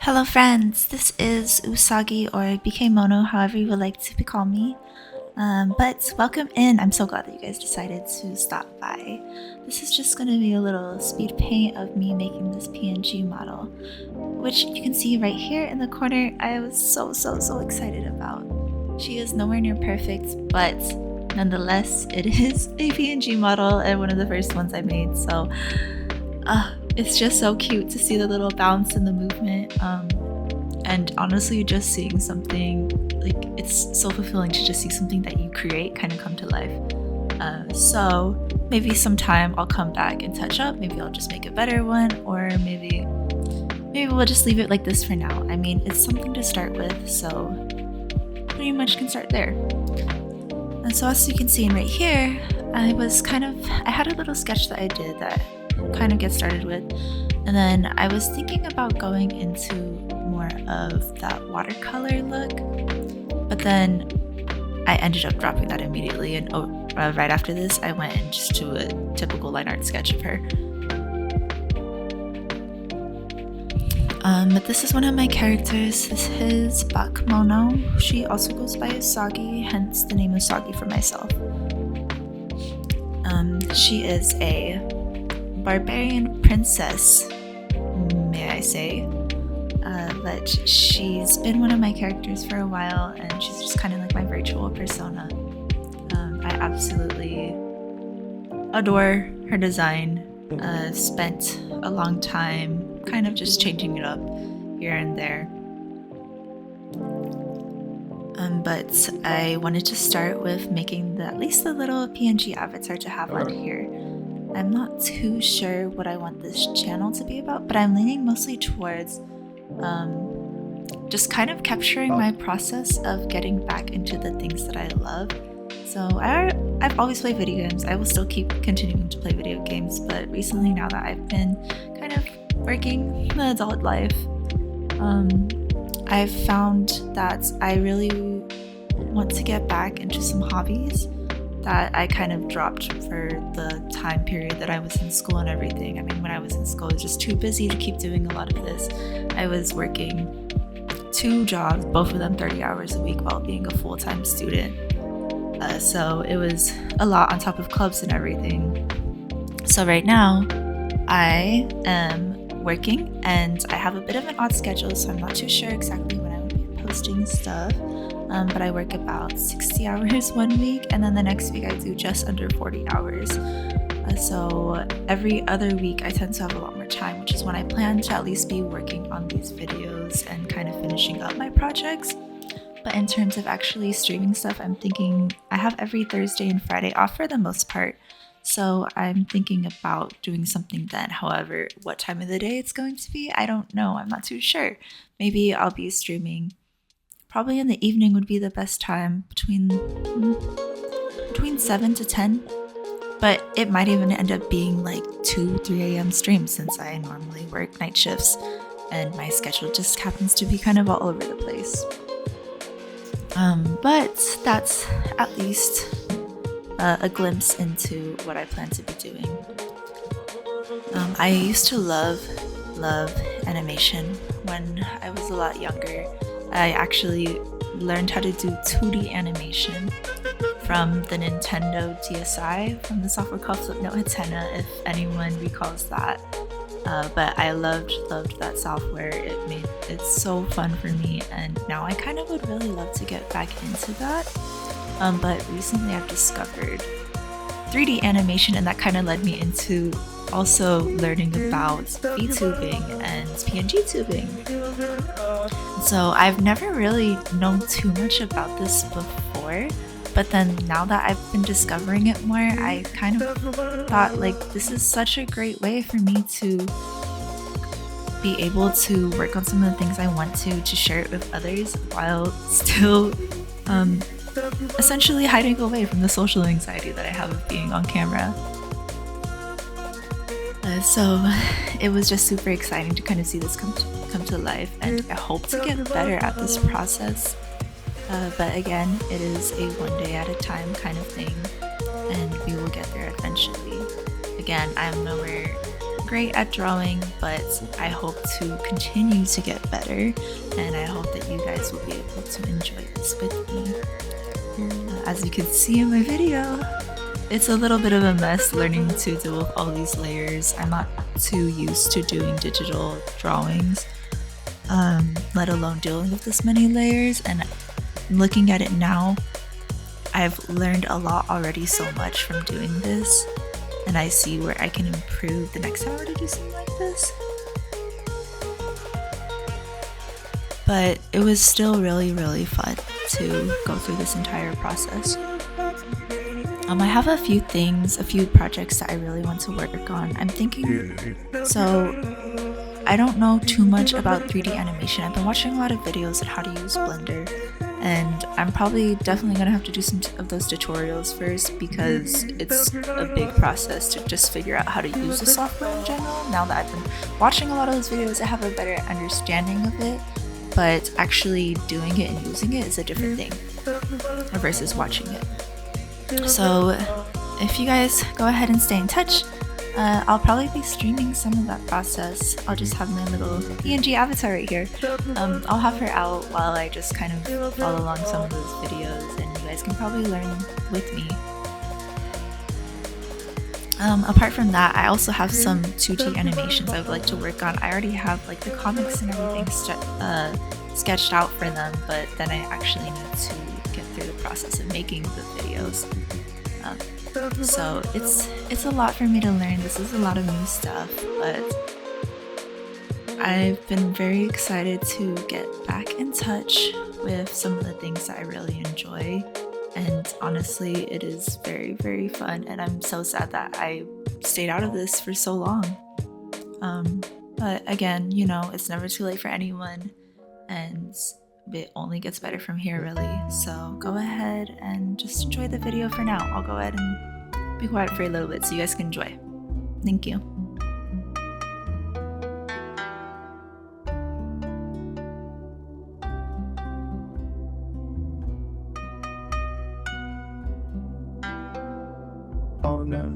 Hello friends, this is Usagi or BK Mono, however you would like to call me. But welcome in. I'm so glad that you guys decided to stop by. This is just going to be a little speed paint of me making this PNG model, which you can see right here in the corner. I was so excited about. She is nowhere near perfect, but nonetheless, it is a PNG model and one of the first ones I made. So it's just so cute to see the little bounce and the movement. And honestly, just seeing something, like, it's so fulfilling to just see something that you create kind of come to life. So maybe sometime I'll come back and touch up. Maybe I'll just make a better one, or maybe we'll just leave it like this for now. I mean, it's something to start with, so pretty much can start there. And so as you can see right here, I had a little sketch that I did that kind of get started with, and then I was thinking about going into more of that watercolor look, but then I ended up dropping that immediately, and right after this I went in just to a typical line art sketch of her. But this is one of my characters. This is Bakemono. She also goes by Usagi, hence the name Usagi for myself. She is a barbarian princess, may I say, but she's been one of my characters for a while, and she's just kind of like my virtual persona. I absolutely adore her design. Spent a long time kind of just changing it up here and there. But I wanted to start with making at least the little PNG avatar to have on here. I'm not too sure what I want this channel to be about, but I'm leaning mostly towards just kind of capturing my process of getting back into the things that I love. So I've always played video games. I will still keep continuing to play video games, but recently, now that I've been kind of working the adult life, I've found that I really want to get back into some hobbies that I kind of dropped for the time period that I was in school and everything. I mean, when I was in school, I was just too busy to keep doing a lot of this. I was working 2 jobs, both of them 30 hours a week, while being a full-time student. So it was a lot on top of clubs and everything. So right now, I am working, and I have a bit of an odd schedule, so I'm not too sure exactly when I will be posting stuff. But I work about 60 hours one week, and then the next week I do just under 40 hours. So every other week I tend to have a lot more time, which is when I plan to at least be working on these videos and kind of finishing up my projects. But in terms of actually streaming stuff, I'm thinking I have every Thursday and Friday off for the most part. So I'm thinking about doing something then. However, what time of the day it's going to be, I don't know. I'm not too sure. Maybe I'll be streaming probably in the evening would be the best time, between 7 to 10. But it might even end up being like 2-3 a.m. streams, since I normally work night shifts and my schedule just happens to be kind of all over the place. But that's at least a glimpse into what I plan to be doing. I used to love animation when I was a lot younger. I actually learned how to do 2D animation from the Nintendo DSi, from the software called Flipnote Hatena, if anyone recalls that. But I loved that software. It's so fun for me, and now I kind of would really love to get back into that. But recently I've discovered 3D animation, and that kind of led me into also learning about VTubing and PNGtubing. So I've never really known too much about this before, but then now that I've been discovering it more, I kind of thought, like, this is such a great way for me to be able to work on some of the things I want to share it with others, while still essentially hiding away from the social anxiety that I have of being on camera. So it was just super exciting to kind of see this come to life, and I hope to get better at this process. But again, it is a one day at a time kind of thing, and we will get there eventually. Again, I'm nowhere great at drawing, but I hope to continue to get better, and I hope that you guys will be able to enjoy this with me. As you can see in my video, it's a little bit of a mess learning to deal with all these layers. I'm not too used to doing digital drawings, let alone dealing with this many layers, and looking at it now, I've learned a lot already so much from doing this, and I see where I can improve the next time I were to do something like this. But it was still really fun to go through this entire process. I have a few projects that I really want to work on. I'm thinking, so I don't know too much about 3D animation. I've been watching a lot of videos on how to use Blender, and I'm definitely gonna have to do some of those tutorials first, because it's a big process to just figure out how to use the software in general. Now that I've been watching a lot of those videos, I have a better understanding of it, but actually doing it and using it is a different thing versus watching it. So if you guys go ahead and stay in touch, I'll probably be streaming some of that process. I'll just have my little PNG avatar right here. I'll have her out while I just kind of follow along some of those videos, and you guys can probably learn with me. Apart from that, I also have some 2D animations I would like to work on. I already have like the comics and everything sketched out for them, but then I actually need to get through the process of making the videos. So it's a lot for me to learn. This is a lot of new stuff, but I've been very excited to get back in touch with some of the things that I really enjoy, and honestly it is very fun, and I'm so sad that I stayed out of this for so long. But again, you know, it's never too late for anyone, and it only gets better from here, really. So go ahead and just enjoy the video for now. I'll go ahead and be quiet for a little bit so you guys can enjoy. Thank you. Oh no.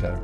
Okay.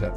Okay.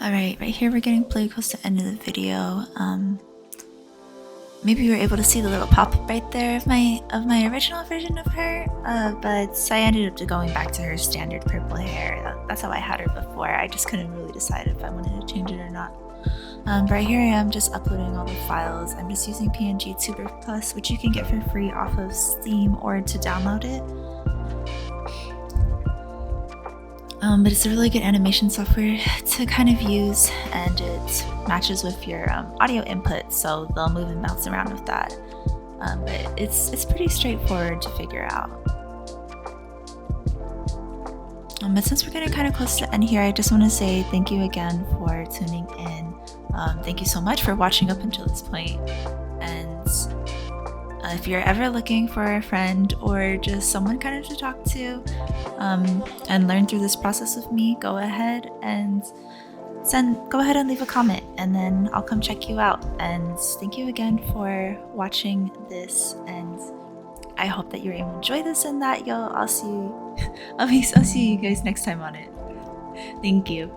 Alright, right here we're getting pretty close to the end of the video. Maybe you were able to see the little pop-up right there of my original version of her, but I ended up going back to her standard purple hair. That's how I had her before. I just couldn't really decide if I wanted to change it or not. But right here I am just uploading all the files. I'm just using PNGtuber Plus, which you can get for free off of Steam or to download it. But it's a really good animation software to kind of use, and it matches with your audio input, so they'll move and bounce around with that. But it's pretty straightforward to figure out. But since we're getting kind of close to the end here, I just want to say thank you again for tuning in. Thank you so much for watching up until this point. And if you're ever looking for a friend or just someone kind of to talk to and learn through this process with me, go ahead and leave a comment, and then I'll come check you out. And thank you again for watching this, and I hope that you're able to enjoy this and that I'll see you guys next time on it. Thank you.